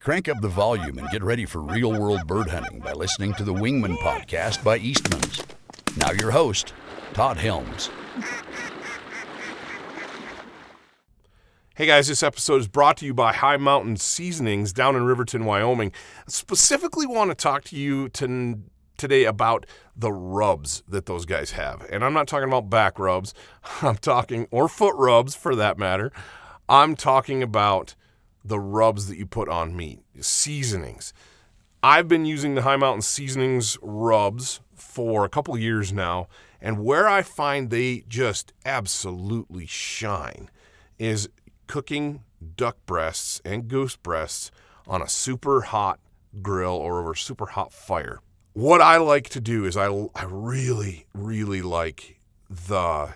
Crank up the volume and get ready for real-world bird hunting by listening to the Wingman podcast by Eastman's. Now your host, Todd Helms. Hey guys, this episode is brought to you by High Mountain Seasonings down in Riverton, Wyoming. I specifically want to talk to you today about the rubs that those guys have. And I'm not talking about back rubs, or foot rubs for that matter. I'm talking about the rubs that you put on meat, seasonings. I've been using the High Mountain Seasonings rubs for a couple of years now, and where I find they just absolutely shine is cooking duck breasts and goose breasts on a super hot grill or over a super hot fire. What I like to do is I really, really like the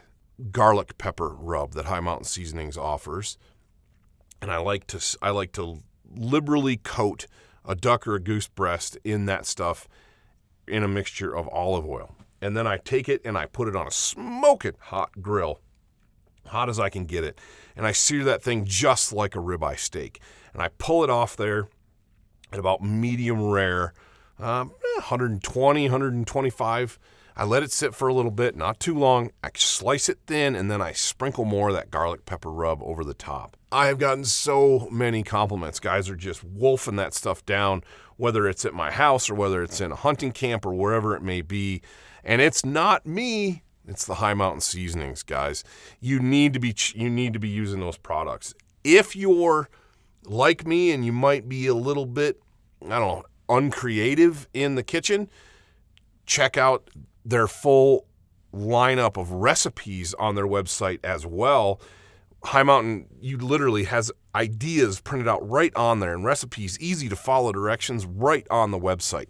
garlic pepper rub that High Mountain Seasonings offers. And I like to liberally coat a duck or a goose breast in that stuff in a mixture of olive oil. And then I take it and I put it on a smoking hot grill, hot as I can get it. And I sear that thing just like a ribeye steak. And I pull it off there at about medium rare, 120, 125. I let it sit for a little bit, not too long. I slice it thin, and then I sprinkle more of that garlic pepper rub over the top. I have gotten so many compliments. Guys are just wolfing that stuff down, whether it's at my house or whether it's in a hunting camp or wherever it may be. And it's not me. It's the High Mountain Seasonings, guys. You need to be using those products. If you're like me and you might be a little bit, uncreative in the kitchen, check out their full lineup of recipes on their website as well. High Mountain, you literally has ideas printed out right on there and recipes, easy to follow directions right on the website.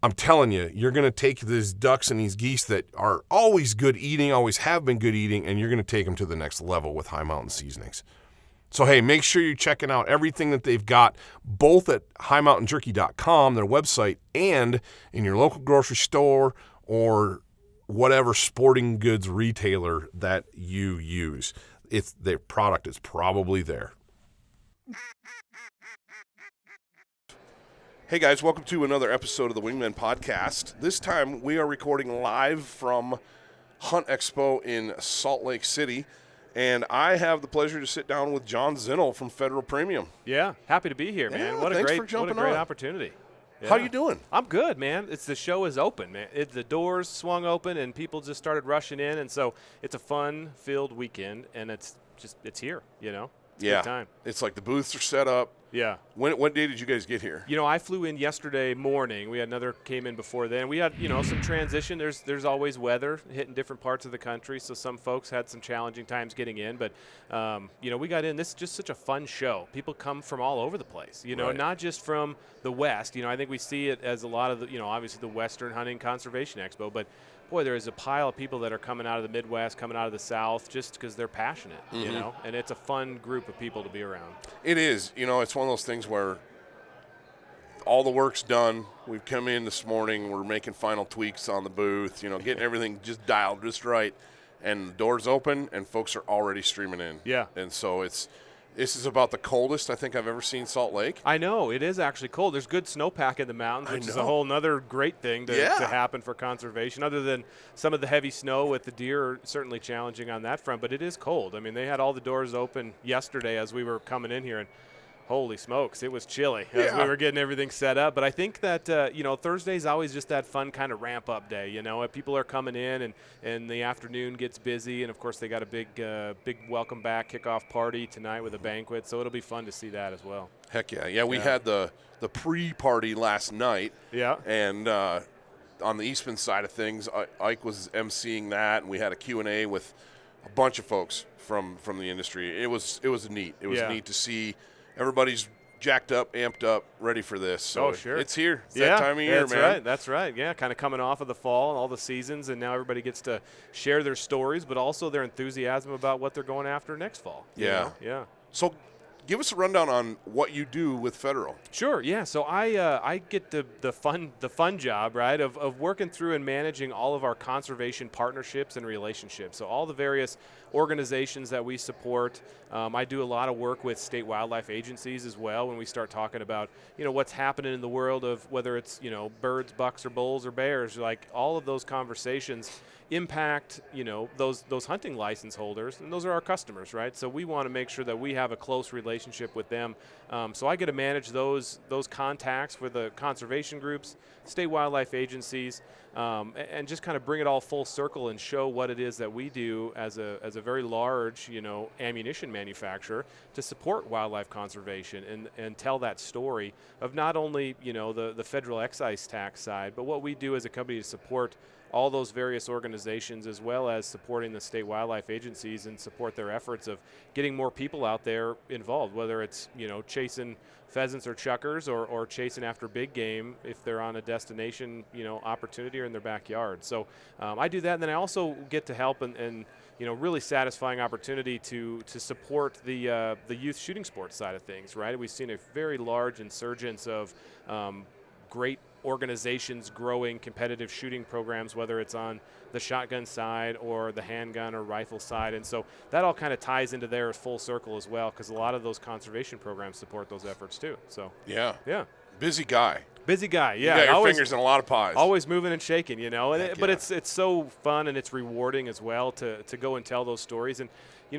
I'm telling you, you're going to take these ducks and these geese that are always good eating, always have been good eating, and you're going to take them to the next level with High Mountain Seasonings. So, hey, make sure you're checking out everything that they've got, both at highmountainjerky.com, their website, and in your local grocery store or whatever sporting goods retailer that you use. Their product is probably there. Hey guys, welcome to another episode of the Wingmen podcast. This time we are recording live from Hunt Expo in Salt Lake City. And I have the pleasure to sit down with Jon Zinnel from Federal Premium. Yeah, happy to be here, man. Yeah, what a great opportunity. Yeah. How you doing? I'm good, man. The show is open, man. The doors swung open and people just started rushing in, and so it's a fun-filled weekend, and it's here, It's a good time. It's like the booths are set up. Yeah. What day did you guys get here? I flew in yesterday morning. We had another came in before then. We had, some transition. There's always weather hitting different parts of the country, so some folks had some challenging times getting in. But, we got in. This is just such a fun show. People come from all over the place, right. Not just from the West. I think we see it as a lot of the, obviously the Western Hunting Conservation Expo, but boy, there is a pile of people that are coming out of the Midwest, coming out of the South, just because they're passionate, and it's a fun group of people to be around. It is. It's one of those things where all the work's done. We've come in this morning. We're making final tweaks on the booth, getting everything just dialed just right. And the door's open, and folks are already streaming in. Yeah. And so this is about the coldest I think I've ever seen Salt Lake. I know. It is actually cold. There's good snowpack in the mountains, which is a whole other great thing to happen for conservation, other than some of the heavy snow with the deer are certainly challenging on that front, but it is cold. I mean, they had all the doors open yesterday as we were coming in here, and holy smokes, it was chilly as we were getting everything set up. But I think that, Thursday's always just that fun kind of ramp-up day, People are coming in, and the afternoon gets busy. And, of course, they got a big welcome-back kickoff party tonight with a banquet. So it'll be fun to see that as well. Heck yeah. Yeah, we had the pre-party last night. Yeah. And on the Eastman side of things, Ike was emceeing that, and we had a Q&A with a bunch of folks from the industry. It was neat. It was neat to see. Everybody's jacked up, amped up, ready for this. So sure. It's here. It's that time of year, man. That's right. Yeah, kind of coming off of the fall and all the seasons, and now everybody gets to share their stories, but also their enthusiasm about what they're going after next fall. Yeah. Yeah. So give us a rundown on what you do with federal. Sure. Yeah. So I get the fun job, right, of working through and managing all of our conservation partnerships and relationships. So all the various organizations that we support. I do a lot of work with state wildlife agencies as well when we start talking about, what's happening in the world of whether it's, birds, bucks, or bulls or bears. Like all of those conversations impact, those hunting license holders, and those are our customers, right? So we want to make sure that we have a close relationship with them. So I get to manage those contacts for the conservation groups, state wildlife agencies, and just kind of bring it all full circle and show what it is that we do as a very large, ammunition manufacturer to support wildlife conservation and tell that story of not only, the federal excise tax side, but what we do as a company to support all those various organizations, as well as supporting the state wildlife agencies and support their efforts of getting more people out there involved, whether it's, chasing pheasants or chuckers or chasing after big game if they're on a destination, opportunity or in their backyard. So I do that, and then I also get to help and really satisfying opportunity to support the youth shooting sports side of things, right? We've seen a very large insurgence of great organizations growing competitive shooting programs, whether it's on the shotgun side or the handgun or rifle side. And so that all kind of ties into there full circle as well, because a lot of those conservation programs support those efforts too. So yeah. Busy guy, yeah. You got your fingers in a lot of pies. Always moving and shaking, but it's so fun and it's rewarding as well to go and tell those stories. And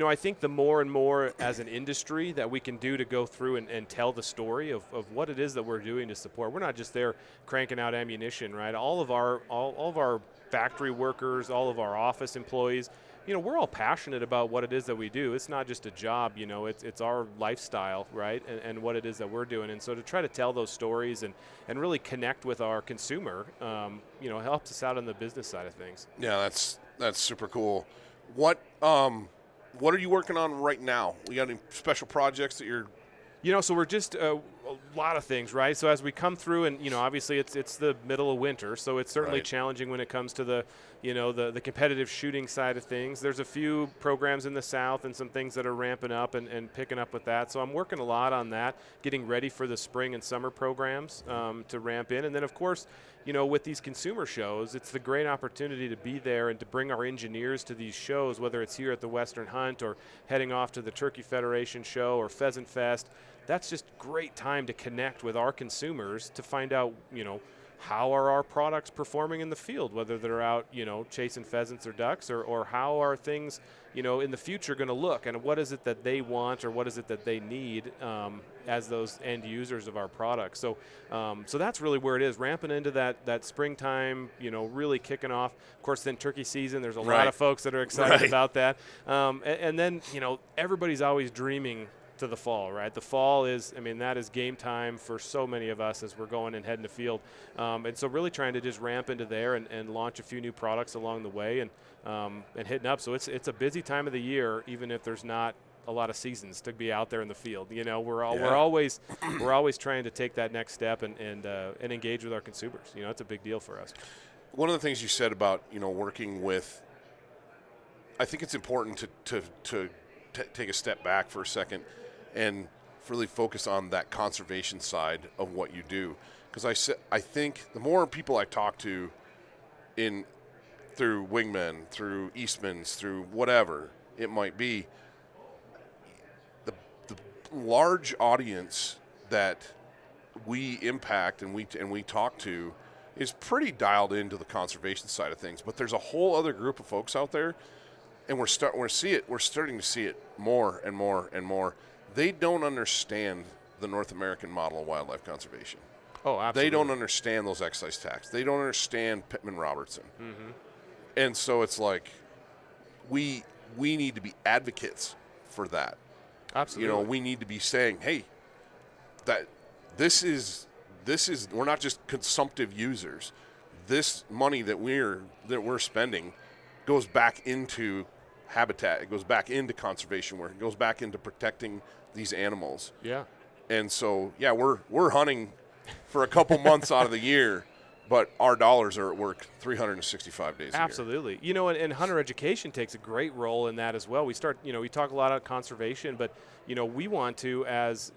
I think the more and more as an industry that we can do to go through and tell the story of what it is that we're doing to support. We're not just there cranking out ammunition, right? All of our factory workers, all of our office employees, we're all passionate about what it is that we do. It's not just a job, it's our lifestyle, right? And what it is that we're doing. And so to try to tell those stories and really connect with our consumer, helps us out on the business side of things. Yeah, that's super cool. What are you working on right now? We got any special projects that you're... So we're just a lot of things, right? So as we come through, and obviously it's the middle of winter, so it's certainly challenging when it comes to the the competitive shooting side of things. There's a few programs in the South and some things that are ramping up and picking up with that. So I'm working a lot on that, getting ready for the spring and summer programs to ramp in, and then of course, with these consumer shows, it's the great opportunity to be there and to bring our engineers to these shows, whether it's here at the Western Hunt or heading off to the Turkey Federation show or Pheasant Fest. That's just great time to connect with our consumers to find out, how are our products performing in the field, whether they're out, chasing pheasants or ducks, or how are things, in the future going to look, and what is it that they want or what is it that they need as those end users of our products. So so that's really where it is, ramping into that springtime, really kicking off. Of course, then turkey season, there's a lot of folks that are excited about that. And then, everybody's always dreaming to the fall, right? The fall is, that is game time for so many of us as we're going and heading to field. And so really trying to just ramp into there and launch a few new products along the way and hitting up. So it's a busy time of the year, even if there's not a lot of seasons to be out there in the field. We're always trying to take that next step and engage with our consumers. It's a big deal for us. One of the things you said about, working with, I think it's important to take a step back for a second and really focus on that conservation side of what you do. Because I think the more people I talk to through Wingmen, through Eastman's, through whatever it might be, the large audience that we impact and we talk to is pretty dialed into the conservation side of things. But there's a whole other group of folks out there, and we're starting to see it more and more and more. They don't understand the North American model of wildlife conservation. Oh, absolutely. They don't understand those excise tax. They don't understand Pittman-Robertson. Mm-hmm. And so it's like we need to be advocates for that. Absolutely. We need to be saying, hey, that this is we're not just consumptive users. This money that we're spending goes back into habitat. It goes back into conservation work. It goes back into protecting these animals. Yeah. And so, we're hunting for a couple months out of the year, but our dollars are at work 365 days a year. Absolutely. You know, and hunter education takes a great role in that as well. We talk a lot about conservation, but, you know, we want to, as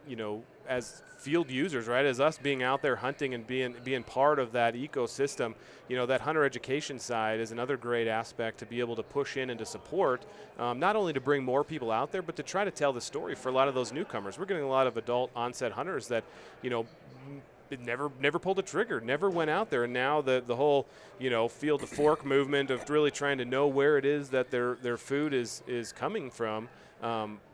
field users, right, as us being out there hunting and being part of that ecosystem, you know, that hunter education side is another great aspect to be able to push in and to support, not only to bring more people out there, but to try to tell the story for a lot of those newcomers. We're getting a lot of adult onset hunters that, you know, never pulled a trigger, never went out there, and now the whole, you know, field to fork movement of really trying to know where it is that their food is coming from.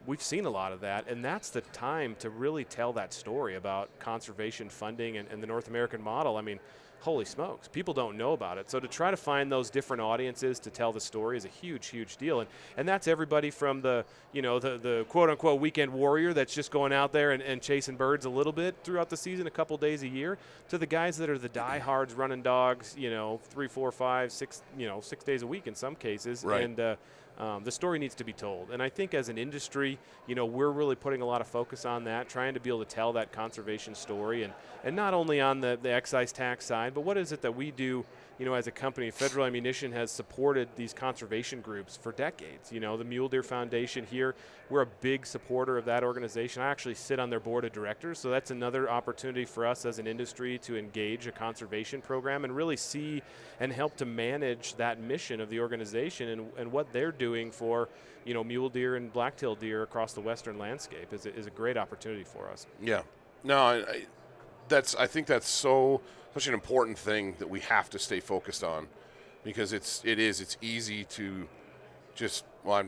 We've seen a lot of that, and that's the time to really tell that story about conservation funding and the North American model. I mean, holy smokes, people don't know about it. So to try to find those different audiences to tell the story is a huge, huge deal. And that's everybody from the quote-unquote weekend warrior that's just going out there and chasing birds a little bit throughout the season, a couple days a year, to the guys that are the diehards running dogs, you know, 3, 4, 5, 6, 6 days a week in some cases. Right. And the story needs to be told. And I think as an industry, you know, we're really putting a lot of focus on that, trying to be able to tell that conservation story, and not only on the excise tax side, but what is it that we do, you know, as a company. Federal Ammunition has supported these conservation groups for decades. You know, the Mule Deer Foundation here, we're a big supporter of that organization. I actually sit on their board of directors, so that's another opportunity for us as an industry to engage a conservation program and really see and help to manage that mission of the organization and what they're doing for, you know, mule deer and black-tailed deer across the western landscape is a great opportunity for us. Yeah. No, I think that's such an important thing that we have to stay focused on, because it's easy to just, well,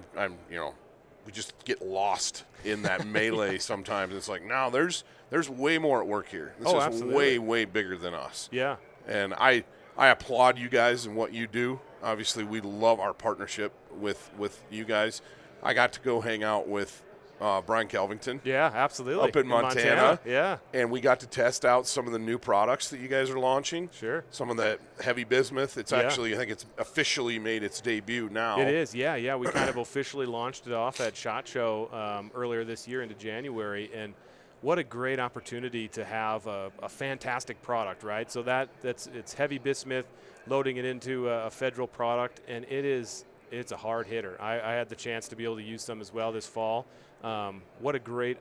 we just get lost in that melee sometimes. It's like, no, there's way more at work here. This is absolutely. way bigger than us. Yeah. And I applaud you guys and what you do. Obviously, we love our partnership with you guys. I got to go hang out with Brian Kelvington. Yeah, absolutely. Up in Montana. Yeah. And we got to test out some of the new products that you guys are launching. Sure. Some of the heavy bismuth. It's actually, I think it's officially made its debut now. It is, yeah. We kind of officially launched it off at SHOT Show earlier this year into January, and what a great opportunity to have a fantastic product, right? So it's heavy bismuth, loading it into a federal product, and it's a hard hitter. I had the chance to be able to use some as well this fall. What a great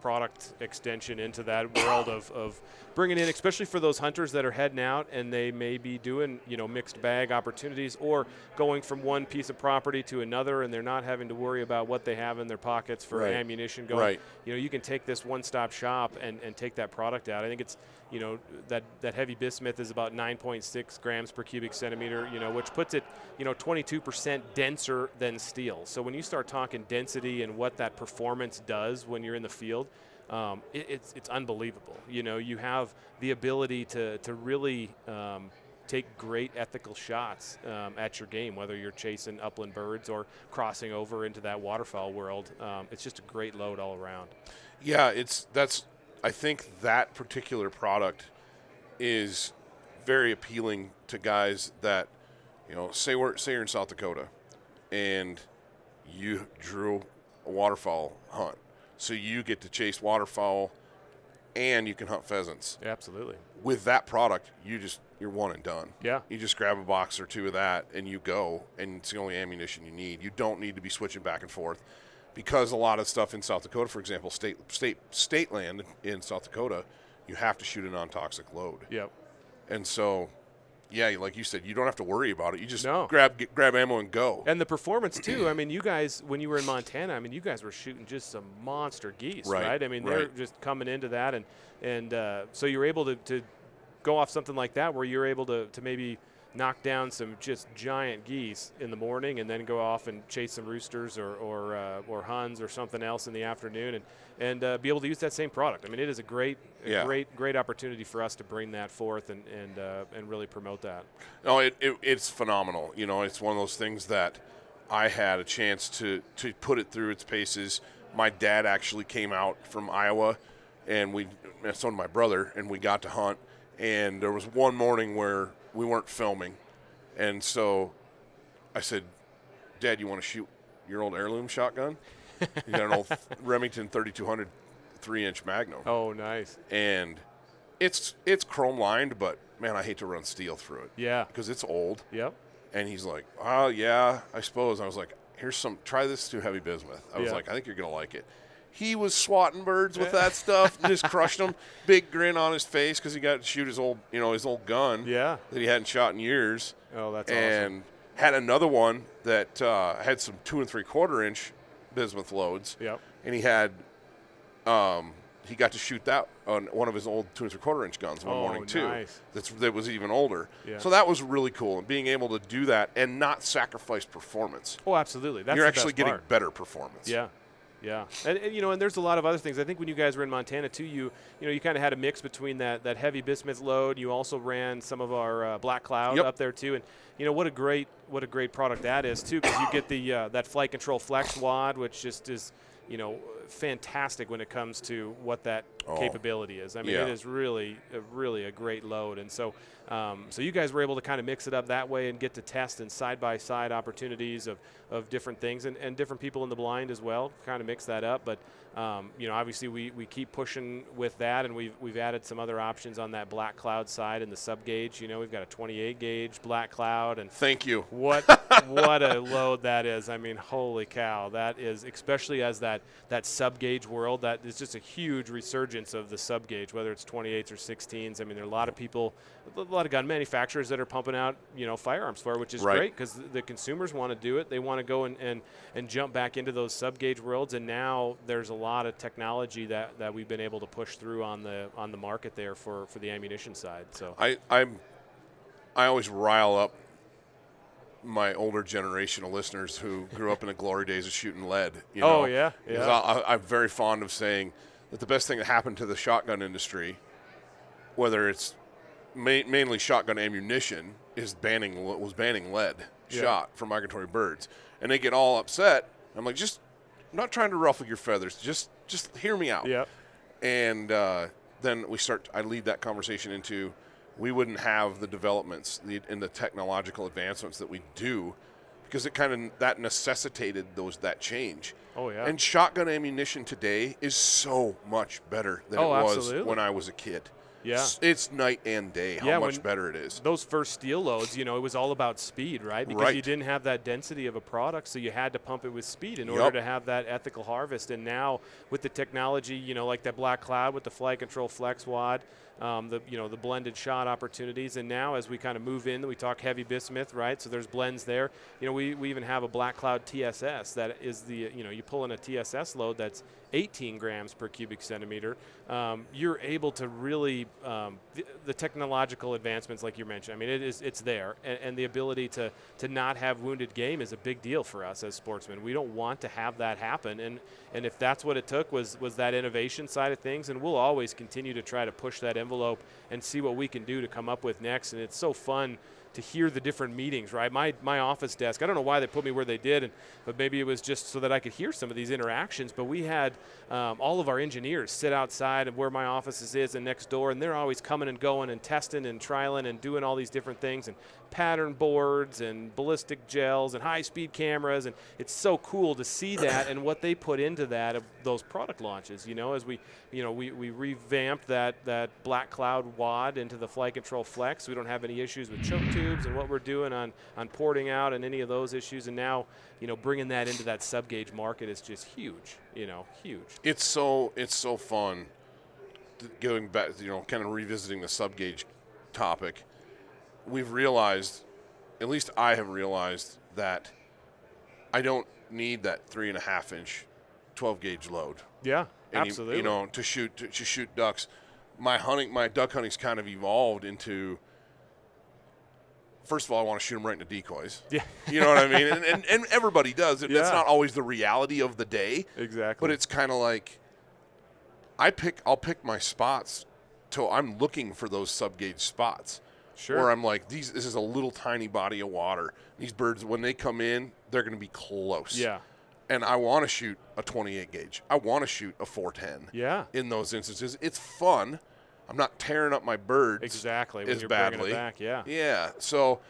product extension into that world of bringing in, especially for those hunters that are heading out and they may be doing, you know, mixed bag opportunities or going from one piece of property to another, and they're not having to worry about what they have in their pockets for ammunition going. Right. You know, you can take this one-stop shop and take that product out. I think it's, you know, that heavy bismuth is about 9.6 grams per cubic centimeter, you know, which puts it, you know, 22% denser than steel. So when you start talking density and what that performance does when you're in the field, it's unbelievable. You know, you have the ability to really take great ethical shots at your game, whether you're chasing upland birds or crossing over into that waterfowl world. It's just a great load all around. Yeah, I think that particular product is very appealing to guys that, you know, say you're in South Dakota and you drew a waterfowl hunt. So you get to chase waterfowl and you can hunt pheasants. Absolutely. With that product, you're one and done. Yeah. You just grab a box or two of that and you go, and it's the only ammunition you need. You don't need to be switching back and forth, because a lot of stuff in South Dakota, for example, state land in South Dakota, you have to shoot a non-toxic load. Yep. And so, yeah, like you said, you don't have to worry about it. You just No. grab ammo and go. And the performance, too. I mean, you guys, when you were in Montana, I mean, you guys were shooting just some monster geese, right? I mean, they're just coming into that. And so you were able to go off something like that where you're able to maybe knock down some just giant geese in the morning and then go off and chase some roosters or huns or something else in the afternoon and be able to use that same product. I mean, it is a great opportunity for us to bring that forth and really promote that. No, it's phenomenal. You know, it's one of those things that I had a chance to put it through its paces. My dad actually came out from Iowa, and so did my brother, and we got to hunt. And there was one morning where we weren't filming, and so I said, "Dad, you want to shoot your old heirloom shotgun?" He got an old Remington 3200 3-inch Magnum. Oh, nice. And it's chrome lined, but man, I hate to run steel through it. Yeah. Because it's old. Yep. And he's like, oh, yeah, I suppose. I was like, try this to heavy bismuth. I was like, I think you're going to like it. He was swatting birds with that stuff and just crushed them. Big grin on his face because he got to shoot his old gun that he hadn't shot in years. Oh, that's and awesome. Had another one that had some 2 3/4 inch bismuth loads. Yep. And he had he got to shoot that on one of his old 2 3/4 inch guns one morning too. Nice. That was even older. Yeah. So that was really cool, and being able to do that and not sacrifice performance. Oh, absolutely. That's You're the actually best getting part. better performance. Yeah. Yeah, and and there's a lot of other things. I think when you guys were in Montana too, you kind of had a mix between that heavy bismuth load. You also ran some of our Black Cloud up there too, and what a great product that is too, because you get the that flight control flex wad, which just is fantastic when it comes to what that capability is. I mean, it is really a great load, and so you guys were able to kind of mix it up that way and get to test and side-by-side opportunities of different things and different people in the blind as well, kind of mix that up. But, obviously we keep pushing with that, and we've added some other options on that Black Cloud side and the sub-gauge. We've got a 28-gauge Black Cloud. And thank you. What a load that is. I mean, holy cow. That is, especially as that sub-gauge world, that is just a huge resurgence of the sub-gauge, whether it's 28s or 16s. I mean, there are a lot of people, a lot of gun manufacturers that are pumping out, firearms for it, which is great because the consumers want to do it. They want to go and jump back into those sub-gauge worlds, and now there's a lot of technology that we've been able to push through on the market there for the ammunition side. So I always rile up my older generation of listeners who grew up in the glory days of shooting lead. I'm very fond of saying that the best thing that happened to the shotgun industry, whether it's mainly shotgun ammunition, was banning lead shot from migratory birds. And they get all upset. I'm like, I'm not trying to ruffle your feathers. Just hear me out. Yep. And then I lead that conversation into, we wouldn't have the developments and the technological advancements that we do, because that necessitated that change. Oh yeah. And shotgun ammunition today is so much better than it was when I was a kid. Yeah. It's night and day how much better it is. Those first steel loads, it was all about speed, right? Because you didn't have that density of a product, so you had to pump it with speed in order to have that ethical harvest. And now with the technology, like that Black Cloud with the flight control flex wad, the blended shot opportunities, and now as we kind of move in, we talk heavy bismuth, right? So there's blends there. We even have a Black Cloud TSS that is you pull in a TSS load that's 18 grams per cubic centimeter. You're able to really the technological advancements, like you mentioned. I mean, it's there, and the ability to not have wounded game is a big deal for us as sportsmen. We don't want to have that happen, and if that's what it took was that innovation side of things, and we'll always continue to try to push that envelope and see what we can do to come up with next. And it's so fun to hear the different meetings, right? My office desk, I don't know why they put me where they did, but maybe it was just so that I could hear some of these interactions. But we had all of our engineers sit outside of where my office is and next door, and they're always coming and going and testing and trialing and doing all these different things, and pattern boards and ballistic gels and high-speed cameras, and it's so cool to see that and what they put into that of those product launches. As we revamped that Black Cloud wad into the flight control flex. We don't have any issues with choke tubes and what we're doing on porting out and any of those issues. And now, bringing that into that sub-gauge market is just huge. Huge. It's so fun. Going back, kind of revisiting the sub-gauge topic. We've realized, at least I have realized, that I don't need that 3.5-inch 12-gauge load. Yeah, absolutely. To shoot ducks. My duck hunting's kind of evolved into, first of all, I want to shoot them right into decoys. Yeah. You know what I mean? And everybody does. That's not always the reality of the day. Exactly. But it's kind of like, I'll pick my spots till I'm looking for those sub-gauge spots. Sure. Where I'm like, this is a little tiny body of water. These birds, when they come in, they're going to be close. Yeah. And I want to shoot a 28 gauge. I want to shoot a 410. Yeah. In those instances, it's fun. I'm not tearing up my birds exactly as when you're badly. Bringing it back. Yeah. Yeah. So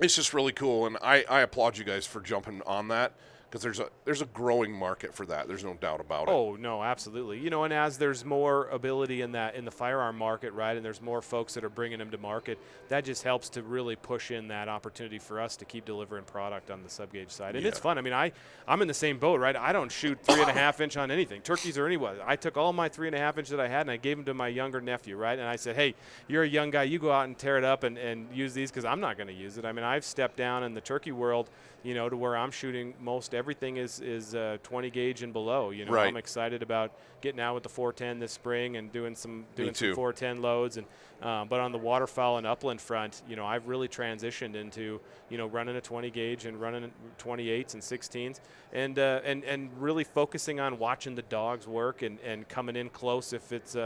it's just really cool, and I applaud you guys for jumping on that, because there's a growing market for that. There's no doubt about it. Oh, no, absolutely. You know, and as there's more ability in the firearm market, right, and there's more folks that are bringing them to market, that just helps to really push in that opportunity for us to keep delivering product on the sub-gauge side. And it's fun. I mean, I'm in the same boat, right? I don't shoot 3.5 inch on anything, turkeys or anyone. I took all my 3.5 inch that I had and I gave them to my younger nephew, right? And I said, hey, you're a young guy, you go out and tear it up and use these because I'm not going to use it. I mean, I've stepped down in the turkey world, you know, to where I'm shooting most everything is 20 gauge and below. You know, right. I'm excited about getting out with the 410 this spring and doing some 410 loads. And but on the waterfowl and upland front, you know, I've really transitioned into, you know, running a 20 gauge and running 28s and 16s, and really focusing on watching the dogs work and coming in close if it's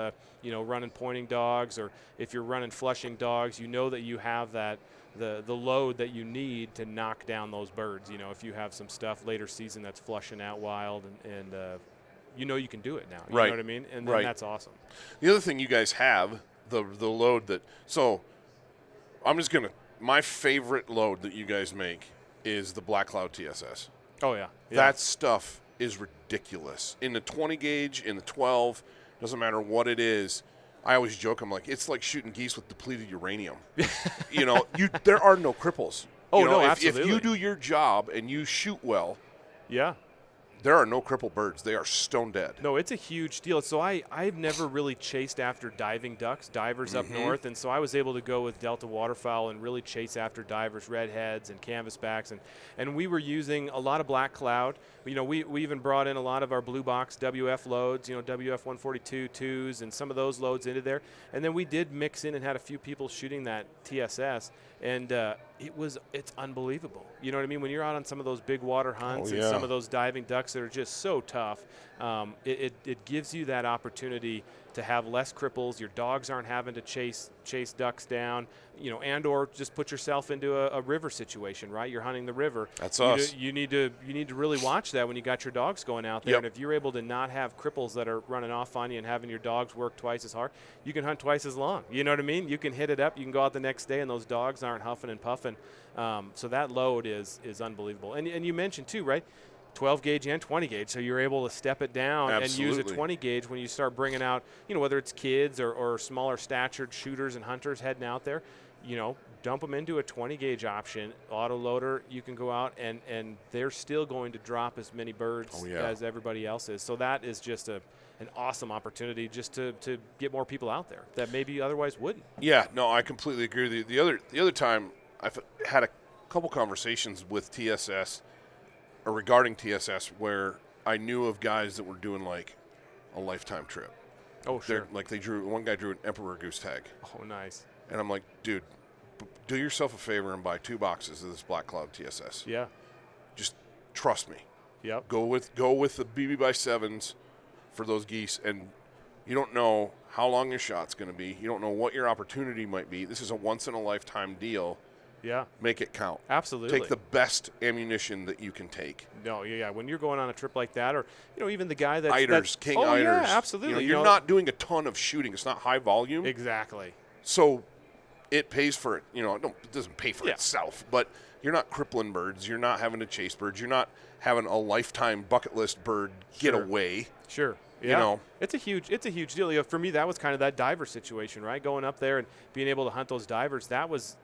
you know, running pointing dogs, or if you're running flushing dogs, you know that you have that. The load that you need to knock down those birds. You know, if you have some stuff later season that's flushing out wild, and you know you can do it now. You know what I mean? And then that's awesome. The other thing you guys have, the load that, so I'm just going to, my favorite load that you guys make is the Black Cloud TSS. Oh, yeah. That stuff is ridiculous. In the 20 gauge, in the 12, doesn't matter what it is. I always joke, I'm like, it's like shooting geese with depleted uranium. You know, there are no cripples. Oh, you know, no, if absolutely. If you do your job and you shoot well, there are no crippled birds. They are stone dead. No, it's a huge deal. So I've never really chased after diving ducks, divers up north, and so I was able to go with Delta waterfowl and really chase after divers, redheads and canvasbacks, and we were using a lot of Black Cloud. You know, we even brought in a lot of our blue box WF loads, you know, WF 142 2s and some of those loads into there, and then we did mix in and had a few people shooting that TSS, and it's unbelievable. You know what I mean? When you're out on some of those big water hunts and some of those diving ducks that are just so tough, it gives you that opportunity to have less cripples. Your dogs aren't having to chase ducks down, you know, and or just put yourself into a river situation, right? You're hunting the river. That's us. You need to really watch that when you got your dogs going out there. And if you're able to not have cripples that are running off on you and having your dogs work twice as hard, you can hunt twice as long. You know what I mean? You can hit it up. You can go out the next day, and those dogs aren't huffing and puffing. So that load is unbelievable. And you mentioned too, right? 12 gauge and 20 gauge, so you're able to step it down and use a 20 gauge when you start bringing out, you know, whether it's kids or smaller statured shooters and hunters heading out there, you know, dump them into a 20 gauge option, auto loader. You can go out and they're still going to drop as many birds as everybody else is. So that is just an awesome opportunity just to get more people out there that maybe otherwise wouldn't. Yeah, no, I completely agree with you. The other time I've had a couple conversations with TSS or regarding TSS where I knew of guys that were doing like a lifetime trip. Oh, sure. Like one guy drew an emperor goose tag. Oh, nice. And I'm like, dude, do yourself a favor and buy 2 boxes of this Black Cloud TSS. Yeah. Just trust me. Yep. Go with the BB by 7s for those geese, and you don't know how long your shot's going to be. You don't know what your opportunity might be. This is a once in a lifetime deal. Yeah. Make it count. Absolutely. Take the best ammunition that you can take. No, yeah. When you're going on a trip like that, or, you know, even the guy that's Eiders, king oh, eiders. Yeah, absolutely. You're not doing a ton of shooting. It's not high volume. Exactly. So it pays for it. You know, it doesn't pay for itself, but you're not crippling birds. You're not having to chase birds. You're not having a lifetime bucket list bird get away. Sure. Yeah. You know, it's a huge deal. You know, for me, that was kind of that diver situation, right? Going up there and being able to hunt those divers, that was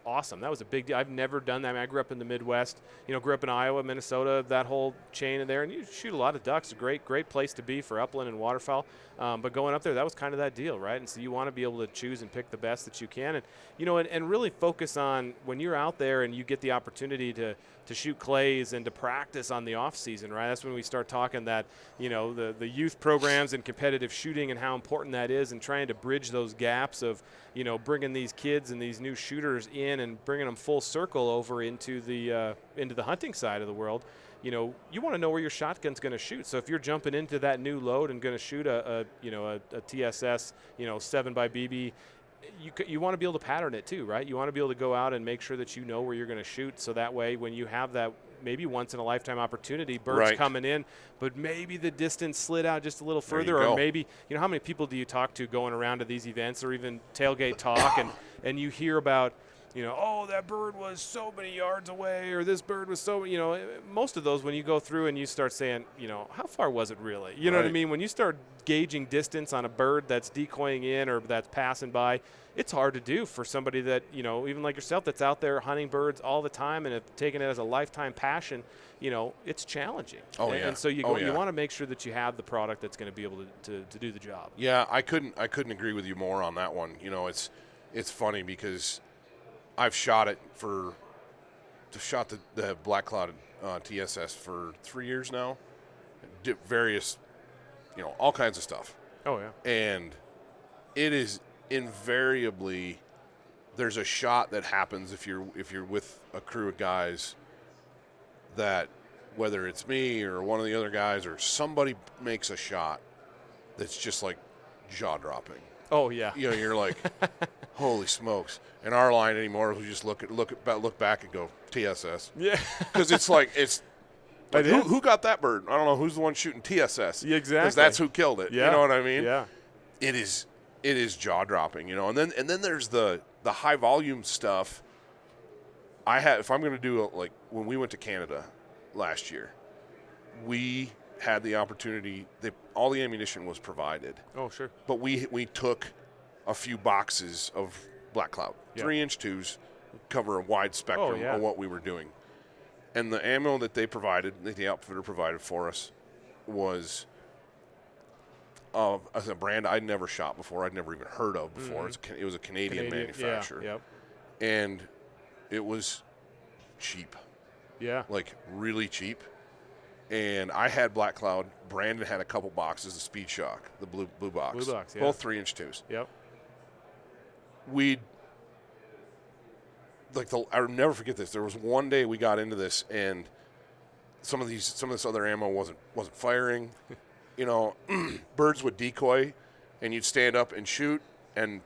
awesome. That was a big deal. I've never done that. I mean, I grew up in the Midwest. You know, grew up in Iowa, Minnesota, that whole chain in there, and you shoot a lot of ducks. A great place to be for upland and waterfowl. But going up there, that was kind of that deal, right? And so you want to be able to choose and pick the best that you can, and you know, and really focus on when you're out there and you get the opportunity to shoot clays and to practice on the off season, right? That's when we start talking that, you know, the youth programs and competitive shooting and how important that is, and trying to bridge those gaps of, you know, bringing these kids and these new shooters in and bringing them full circle over into the hunting side of the world. You know, you want to know where your shotgun's going to shoot. So if you're jumping into that new load and going to shoot a TSS, you know, 7x BB, you want to be able to pattern it too, right? You want to be able to go out and make sure that you know where you're going to shoot, so that way when you have that maybe once in a lifetime opportunity, birds coming in, but maybe the distance slid out just a little further, or maybe, you know, how many people do you talk to going around to these events or even tailgate talk and you hear about, oh, that bird was so many yards away, or this bird was so, most of those, when you go through and you start saying, how far was it really? You know what I mean? When you start gauging distance on a bird that's decoying in or that's passing by, it's hard to do for somebody that, even like yourself, that's out there hunting birds all the time and have taken it as a lifetime passion. It's challenging. And so you want to make sure that you have the product that's going to be able to do the job. Yeah, I couldn't agree with you more on that one. It's funny because I've shot the Black Cloud TSS for 3 years now. Did various, all kinds of stuff. Oh yeah. And it is invariably, there's a shot that happens if you're with a crew of guys that, whether it's me or one of the other guys or somebody makes a shot that's just like jaw dropping. Oh yeah. You're like, holy smokes. In our line anymore, we just look back and go TSS. Yeah. Because it's like who got that bird? I don't know who's the one shooting TSS. Yeah, exactly. Because that's who killed it. Yeah. You know what I mean? Yeah. It is jaw dropping. And then there's the high volume stuff. If I'm going to do like when we went to Canada last year, we had the opportunity. All the ammunition was provided. Oh sure. But we took a few boxes of Black Cloud, 3-inch 2s, cover a wide spectrum of what we were doing. And the ammo that they provided, that the outfitter provided for us, was a brand I'd never shot before, I'd never even heard of before. Mm-hmm. It was a Canadian manufacturer. Yeah, yep. And it was cheap. Yeah. Like really cheap. And I had Black Cloud. Brandon had a couple boxes of Speed Shock, the blue box. Blue box, yeah. Both 3-inch 2s. Yep. I'll never forget this. There was one day we got into this, and some of this other ammo wasn't firing. Birds would decoy, and you'd stand up and shoot, and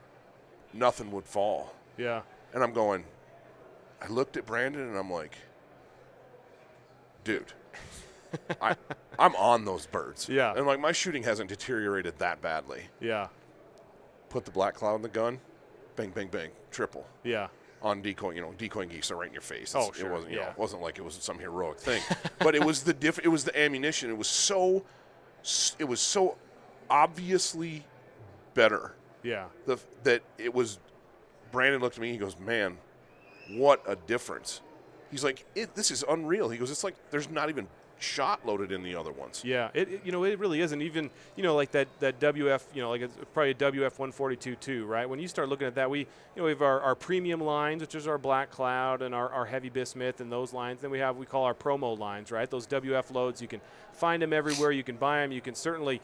nothing would fall. Yeah. And I looked at Brandon, and I'm like, dude, I'm on those birds. Yeah. And like my shooting hasn't deteriorated that badly. Yeah. Put the Black Cloud in the gun, bang, bang, bang, triple. Yeah. On decoying geese are right in your face. Sure. It wasn't, it wasn't like it was some heroic thing, but it was it was the ammunition. It was so obviously better. Yeah. That it was. Brandon looked at me. He goes, "Man, what a difference!" He's like, "This is unreal." He goes, "It's like there's not even shot loaded in the other ones." Yeah, it really isn't even, like that WF, like it's probably a WF 142 too, right? When you start looking at that, we have our premium lines, which is our Black Cloud and our heavy bismuth and those lines. Then we call our promo lines, right? Those WF loads, you can find them everywhere. You can buy them. You can certainly,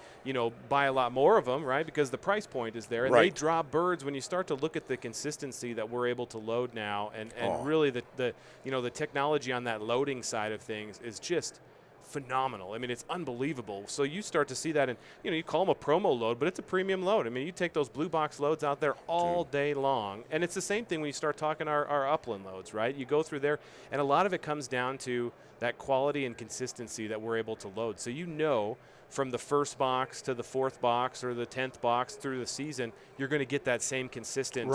buy a lot more of them, right? Because the price point is there. And they draw birds when you start to look at the consistency that we're able to load now. And really the technology on that loading side of things is just phenomenal. I mean, it's unbelievable. So you start to see that, and you call them a promo load, but it's a premium load. I mean, you take those blue box loads out there all day long, and it's the same thing when you start talking our upland loads, right? You go through there, and a lot of it comes down to that quality and consistency that we're able to load. So from the first box to the fourth box or the 10th box through the season, you're going to get that same consistent,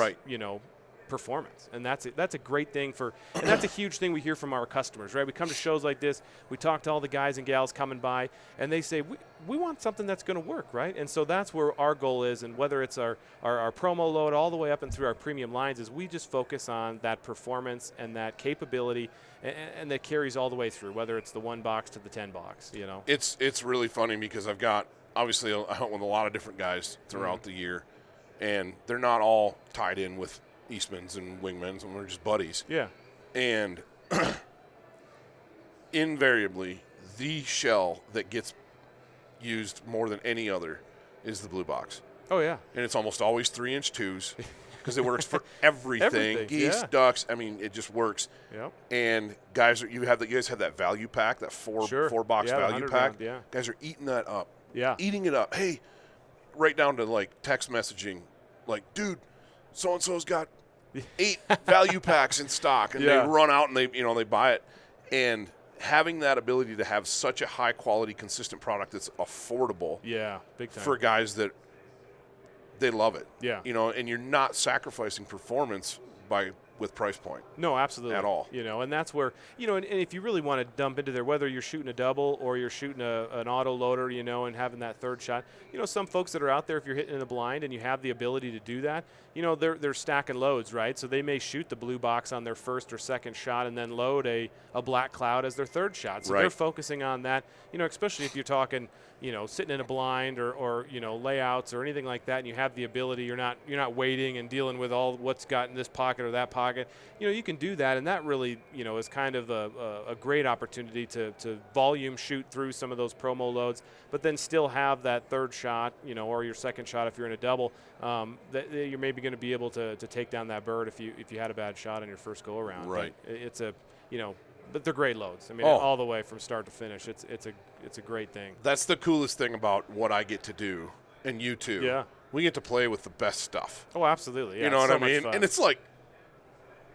performance. And that's a great thing and that's a huge thing we hear from our customers, right? We come to shows like this, we talk to all the guys and gals coming by, and they say, we want something that's going to work, right? And so that's where our goal is, and whether it's our promo load all the way up and through our premium lines, is we just focus on that performance and that capability, and that carries all the way through, whether it's the 1 box to the 10 box, It's really funny because I hunt with a lot of different guys throughout the year, and they're not all tied in with Eastmans and Wingmans, and we're just buddies. Yeah. And invariably, the shell that gets used more than any other is the blue box. Oh, yeah. And it's almost always 3-inch 2s because it works for everything. Geese, ducks, I mean, it just works. Yep. And guys, you guys have that value pack, that four-box value pack. Yeah. Guys are eating that up. Yeah. Eating it up. Hey, right down to like text messaging, like, dude, so-and-so's got 8 value packs in stock, and they run out and they buy it. And having that ability to have such a high quality, consistent product that's affordable, big time, for guys that they love it, and you're not sacrificing performance by with price point. No, absolutely. At all. And that's where, and if you really want to dump into there, whether you're shooting a double or you're shooting an auto loader, and having that third shot, some folks that are out there, if you're hitting in the blind and you have the ability to do that, they're stacking loads, right? So they may shoot the blue box on their first or second shot and then load a black cloud as their third shot. So they're focusing on that, especially if you're talking, sitting in a blind or layouts or anything like that, and you have the ability, you're not waiting and dealing with all what's got in this pocket or that pocket. You can do that, and that really, is kind of a great opportunity to volume shoot through some of those promo loads, but then still have that third shot, or your second shot if you're in a double, that you're maybe going to be able to take down that bird if you had a bad shot on your first go around. Right. But it's but they're great loads. I mean, all the way from start to finish, it's a great thing. That's the coolest thing about what I get to do, and you too. Yeah. We get to play with the best stuff. Oh, absolutely. Yeah, you know what I mean? And it's like,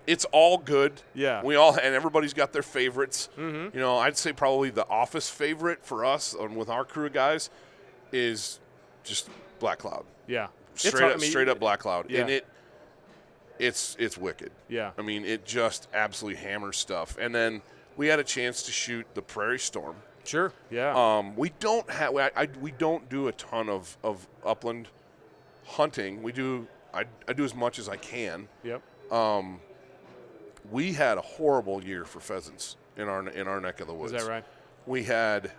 it's all good. Yeah. And everybody's got their favorites. Mm-hmm. I'd say probably the office favorite for us and with our crew of guys is just Black Cloud. Yeah. Straight up Black Cloud. Yeah. And it's wicked. Yeah. I mean, it just absolutely hammers stuff. And then we had a chance to shoot the Prairie Storm. Sure. Yeah. We don't do a ton of upland hunting. I do as much as I can. Yep. We had a horrible year for pheasants in our neck of the woods. Is that right? We had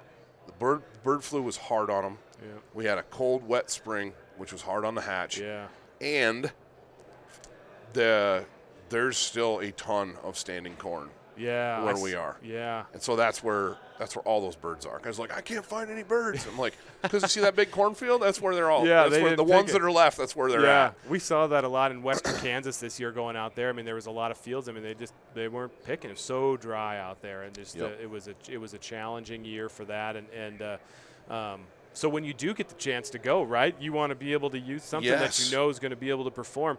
the bird flu was hard on them. Yeah. We had a cold, wet spring, which was hard on the hatch. Yeah. And there's still a ton of standing corn. Yeah. Where we are. Yeah. And so that's where all those birds are. Because I can't find any birds. I'm like, because you see that big cornfield? That's where they're all. Yeah, that's the ones that are left. That's where they're at. We saw that a lot in western Kansas this year going out there. I mean, there was a lot of fields. I mean, they weren't picking. It was so dry out there, and just it was a challenging year for that. So when you do get the chance to go, right, you want to be able to use something that you know is going to be able to perform.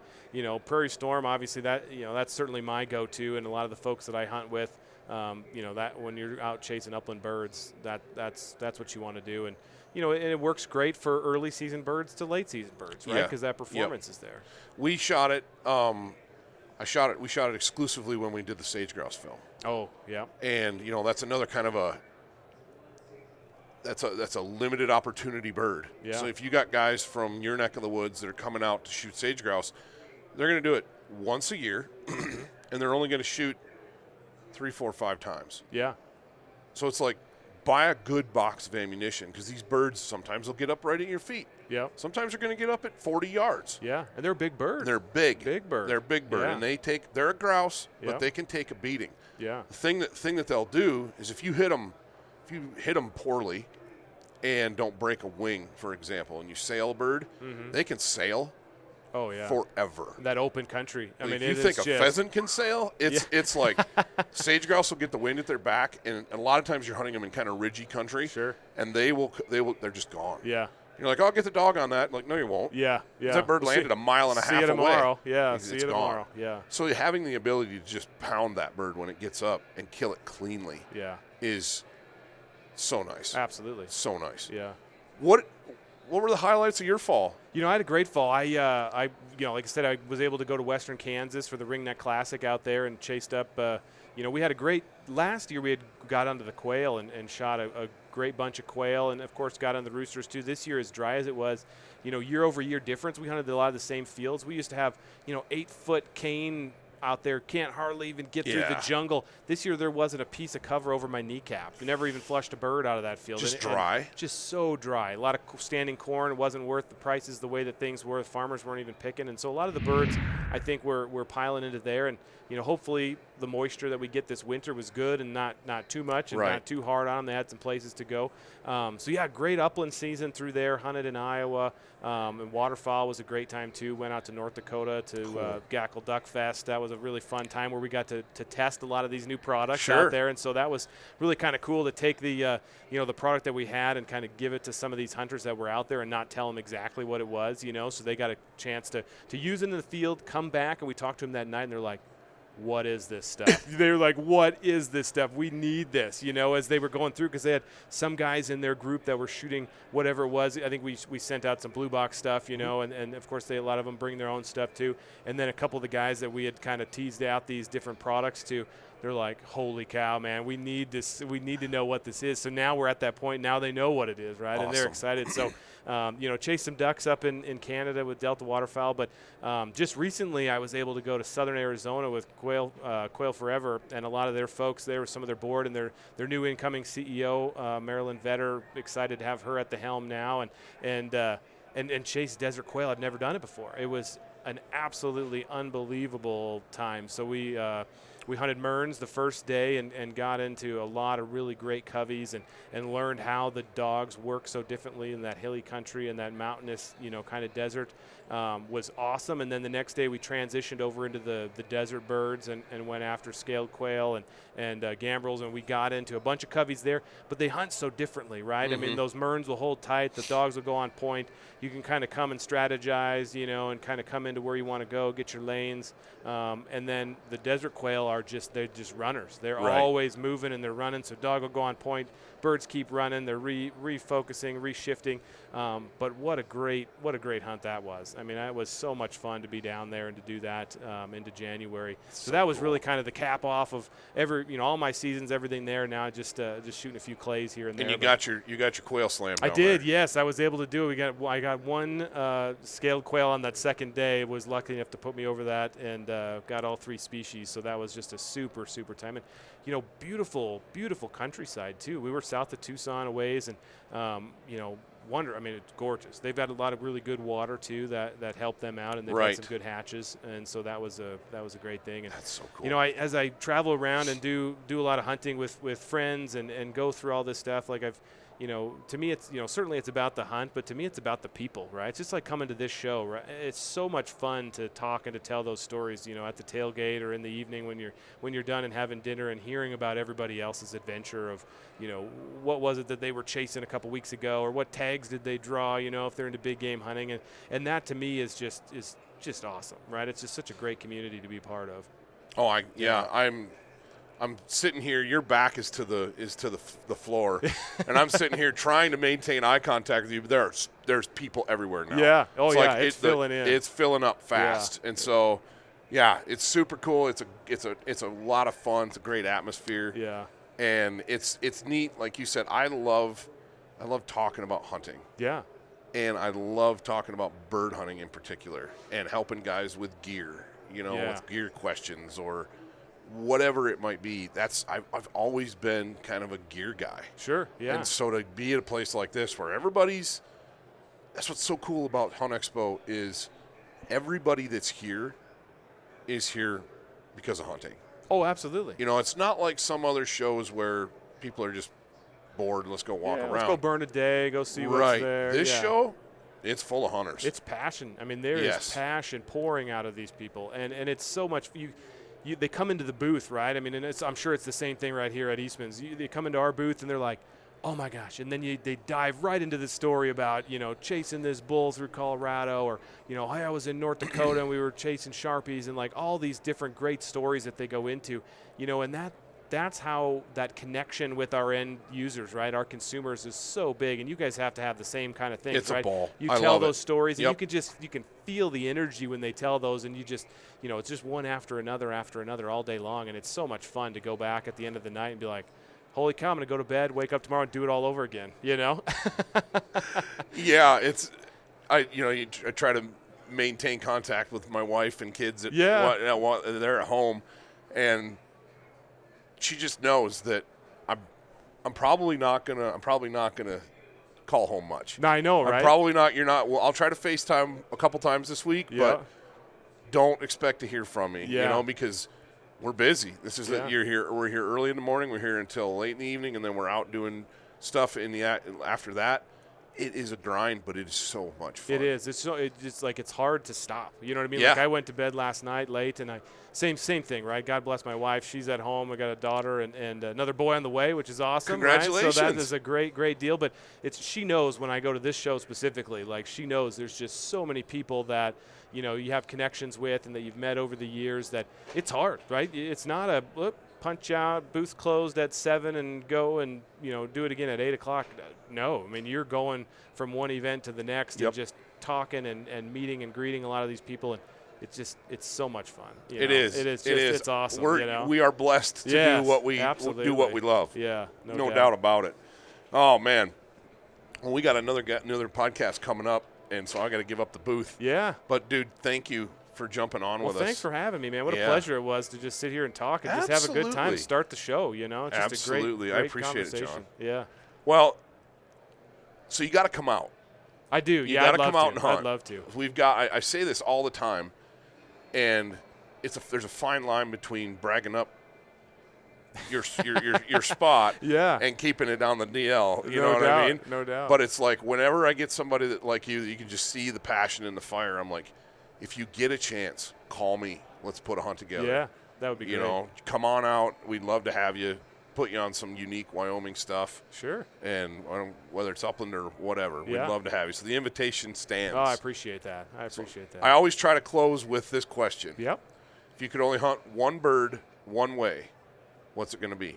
Prairie Storm, obviously that's certainly my go-to, and a lot of the folks that I hunt with, that when you're out chasing upland birds, that's what you want to do, and it works great for early season birds to late season birds, right? Because that performance is there. We shot it. We shot it exclusively when we did the sage grouse film. Oh, yeah. And that's another kind of that's a limited opportunity bird. Yeah. So if you got guys from your neck of the woods that are coming out to shoot sage grouse, they're going to do it once a year, and they're only going to shoot 3, 4, 5 times. Yeah. So it's like, buy a good box of ammunition, because these birds sometimes will get up right at your feet. Yeah. Sometimes they're going to get up at 40 yards. Yeah, and they're a big bird. They're big. Big bird. They're a big bird, and they're a grouse, but they can take a beating. Yeah. The thing that they'll do is if you hit them poorly and don't break a wing, for example, and you sail a bird, they can sail forever. That open country. I mean, if you think a pheasant can sail, it's like sage grouse will get the wind at their back, and a lot of times you're hunting them in kind of ridgy country. Sure. And they're just gone. Yeah. You're like, I'll get the dog on that. Like, no, you won't. Yeah. That bird landed a mile and a half away. See you tomorrow. Yeah. It's See you gone. tomorrow. Yeah. So having the ability to just pound that bird when it gets up and kill it cleanly is so nice. Absolutely. So nice. Yeah. What were the highlights of your fall? I had a great fall. I like I said, I was able to go to Western Kansas for the Ringneck Classic out there and chased up. We had a great last year. We had got onto the quail and shot a great bunch of quail, and of course got on the roosters too. This year, as dry as it was, year over year difference. We hunted a lot of the same fields. We used to have 8-foot cane out there, can't hardly even get through the jungle. This year there wasn't a piece of cover over my kneecap. We never even flushed a bird out of that field. Just dry? Just so dry. A lot of standing corn. It wasn't worth the prices the way that things were. The farmers weren't even picking. And so a lot of the birds, I think, were piling into there. And, hopefully the moisture that we get this winter was good and not too much and not too hard on them. They had some places to go. Great upland season through there. Hunted in Iowa. And waterfowl was a great time, too. Went out to North Dakota to Gackle Duck Fest. That was a really fun time where we got to test a lot of these new products out there. And so that was really kind of cool to take the, the product that we had and kind of give it to some of these hunters that were out there and not tell them exactly what it was, so they got a chance to use it in the field, come back, and we talked to them that night, and they're like, what is this stuff? They were like, what is this stuff? We need this, as they were going through, because they had some guys in their group that were shooting whatever it was. I think we sent out some blue box stuff, and of course a lot of them bring their own stuff too. And then a couple of the guys that we had kind of teased out these different products to, they're like, holy cow, man, we need this. We need to know what this is. So now we're at that point. Now they know what it is, right? Awesome. And they're excited. So, chase some ducks up in Canada with Delta Waterfowl. But just recently I was able to go to southern Arizona with Quail Forever, and a lot of their folks there were some of their board, and their new incoming CEO, Marilyn Vetter, excited to have her at the helm now, and chase desert quail. I've never done it before. It was an absolutely unbelievable time. So we hunted Mearns the first day and got into a lot of really great coveys and learned how the dogs work so differently in that hilly country and that mountainous, kind of desert. Was awesome. And then the next day we transitioned over into the desert birds and went after scaled quail and gambrels, and we got into a bunch of coveys there, but they hunt so differently, right? I mean, those Mearns will hold tight, the dogs will go on point. You can kind of come and strategize, and kind of come into where you want to go, get your lanes. And then the desert quail they're just runners. They're always moving and they're running. So dog will go on point. Birds keep running. They're refocusing, reshifting. But what a great hunt that was. I mean, it was so much fun to be down there and to do that into January. So that was really kind of the cap off of all my seasons, everything there. Now just shooting a few clays here and there. And you got your quail slam. I did, yes. I was able to do it. I got one scaled quail on that second day. Was lucky enough to put me over that, and got all 3 species. So that was just a super time. And beautiful countryside too. We were south of Tucson a ways, and it's gorgeous. They've got a lot of really good water too that helped them out, and they've got some good hatches, and so that was a great thing. And that's so cool. As I travel around and do a lot of hunting with friends and go through all this stuff, like I've to me it's certainly it's about the hunt, but to me it's about the people, right? It's just like coming to this show, right? It's so much fun to talk and to tell those stories, at the tailgate or in the evening when you're done and having dinner and hearing about everybody else's adventure of, what was it that they were chasing a couple weeks ago, or what tags did they draw, if they're into big game hunting, and that to me is just awesome, right? It's just such a great community to be part of. Oh, I'm sitting here. Your back is to the floor, and I'm sitting here trying to maintain eye contact with you. But there's people everywhere now. Yeah. Oh, it's yeah. It's filling in. It's filling up fast, and so yeah, it's super cool. It's a lot of fun. It's a great atmosphere. Yeah. And it's neat. Like you said, I love talking about hunting. Yeah. And I love talking about bird hunting in particular, and helping guys with gear. With gear questions or whatever it might be. I've always been kind of a gear guy. Sure, yeah. And so to be at a place like this where that's what's so cool about Hunt Expo is everybody that's here is here because of hunting. Oh, absolutely. It's not like some other shows where people are just bored, let's go walk around. Let's go burn a day, go see what's there. This show, it's full of hunters. It's passion. I mean, there is passion pouring out of these people, and it's so much. They come into the booth, right? I mean, and I'm sure it's the same thing right here at Eastman's. They come into our booth and they're like, oh my gosh, and then they dive right into the story about chasing this bull through Colorado, or hey, I was in North Dakota and we were chasing Sharpies, and like all these different great stories that they go into, and that's how that connection with our end users, right, our consumers, is so big. And you guys have to have the same kind of thing. It's right? a ball. You tell those stories, and you can feel the energy when they tell those, and you just it's just one after another all day long, and it's so much fun to go back at the end of the night and be like, holy cow, I'm gonna go to bed, wake up tomorrow, and do it all over again. Yeah, I try to maintain contact with my wife and kids they're at home, and she just knows that I'm probably not gonna call home much. No, I know, right? I'm probably not. You're not. Well, I'll try to FaceTime a couple times this week, but don't expect to hear from me. Because we're busy. This is you're here. We're here early in the morning. We're here until late in the evening, and then we're out doing stuff after that. It is a grind, but it is so much fun. It is. It's like it's hard to stop. You know what I mean? Yeah. Like I went to bed last night late, and same thing, right? God bless my wife. She's at home. I got a daughter and another boy on the way, which is awesome. Congratulations. Right? So that is a great deal. But she knows when I go to this show specifically, like she knows there's just so many people that you have connections with and that you've met over the years that it's hard, right? It's not a punch out, booth closed at 7 and go and do it again at 8 o'clock. No, I mean you're going from one event to the next and just talking and meeting and greeting a lot of these people, and it's so much fun. It is. It's awesome. We are blessed to do what we love. Yeah, no doubt about it. Oh man, well, we got another podcast coming up, and so I got to give up the booth. Yeah, but dude, thank you for jumping on with us. Thanks for having me, man. What a pleasure it was to just sit here and talk and just have a good time to start the show. It's just a great I appreciate it, John. Yeah. Well, so you got to come out. I do. You got to come out and hunt. I'd love to. We've got. I say this all the time, and there's a fine line between bragging up your spot and keeping it on the DL. You know what I mean? No doubt. But it's like whenever I get somebody that like you can just see the passion in the fire. I'm like, if you get a chance, call me. Let's put a hunt together. Yeah, that would be great. Come on out. We'd love to have you. Put you on some unique Wyoming stuff. Sure. And whether it's upland or whatever, we'd love to have you. So the invitation stands. Oh, I appreciate that. I always try to close with this question. Yep. If you could only hunt one bird one way, what's it going to be?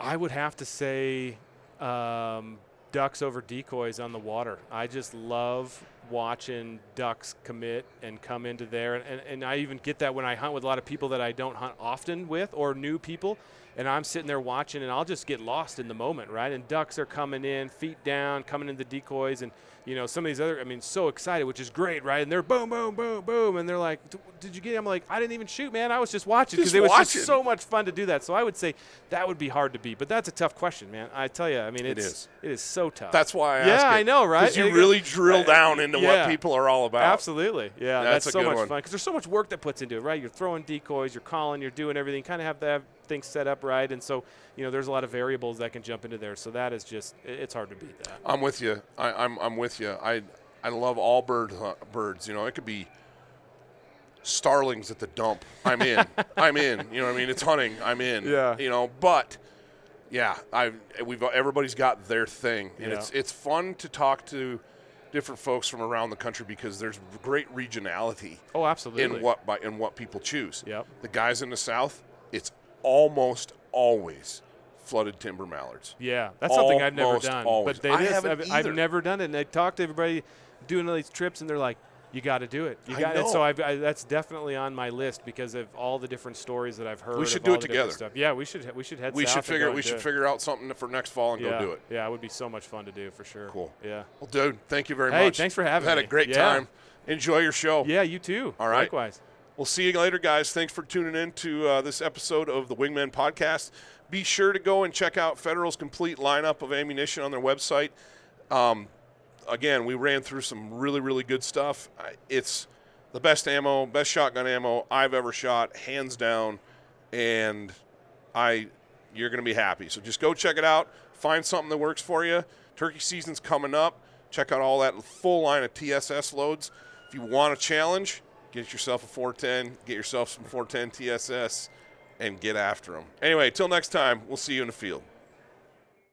I would have to say ducks over decoys on the water. I just love watching ducks commit and come into there. And I even get that when I hunt with a lot of people that I don't hunt often with or new people. And I'm sitting there watching, and I'll just get lost in the moment, right? And ducks are coming in, feet down, coming into the decoys, and some of these other, so excited, which is great, right? And they're boom, boom, boom, boom, and they're like, "Did you get it?" I'm like, "I didn't even shoot, man. I was just watching because it was just so much fun to do that." So I would say that would be hard to beat, but that's a tough question, man. I tell you, it is so tough. That's why I ask. Yeah, I know, right? Because you really drill down into what people are all about. Absolutely, yeah. That's so much fun because there's so much work that puts into it, right? You're throwing decoys, you're calling, you're doing everything. Kind of have to have things set up right, and so there's a lot of variables that can jump into there. So that is it's hard to beat that. I'm with you. I'm with you. I love all birds. It could be starlings at the dump. I'm in. I'm in. You know what I mean? It's hunting. I'm in. Yeah. But yeah, everybody's got their thing, and it's fun to talk to different folks from around the country because there's great regionality. Oh, absolutely. In what people choose. Yep. The guys in the South, it's almost always flooded timber mallards. Yeah, that's something I've never done. Always. But I've never done it, and I talk to everybody doing all these trips, and they're like, "You got to do it. You got it." So that's definitely on my list because of all the different stories that I've heard. We should do it together. Stuff. Yeah, we should head south. We should figure out something for next fall and go do it. Yeah, it would be so much fun to do for sure. Cool. Yeah. Well, dude, thank you very much. Hey, thanks for having me. Had a great time. Enjoy your show. Yeah, you too. All right. Likewise. We'll see you later, guys. Thanks for tuning in to this episode of the Wingman Podcast. Be sure to go and check out Federal's complete lineup of ammunition on their website. Again, we ran through some really, really good stuff. It's the best ammo, best shotgun ammo I've ever shot, hands down, and you're going to be happy. So just go check it out. Find something that works for you. Turkey season's coming up. Check out all that full line of TSS loads. If you want a challenge, get yourself a 410, get yourself some 410 TSS, and get after them. Anyway, till next time, we'll see you in the field.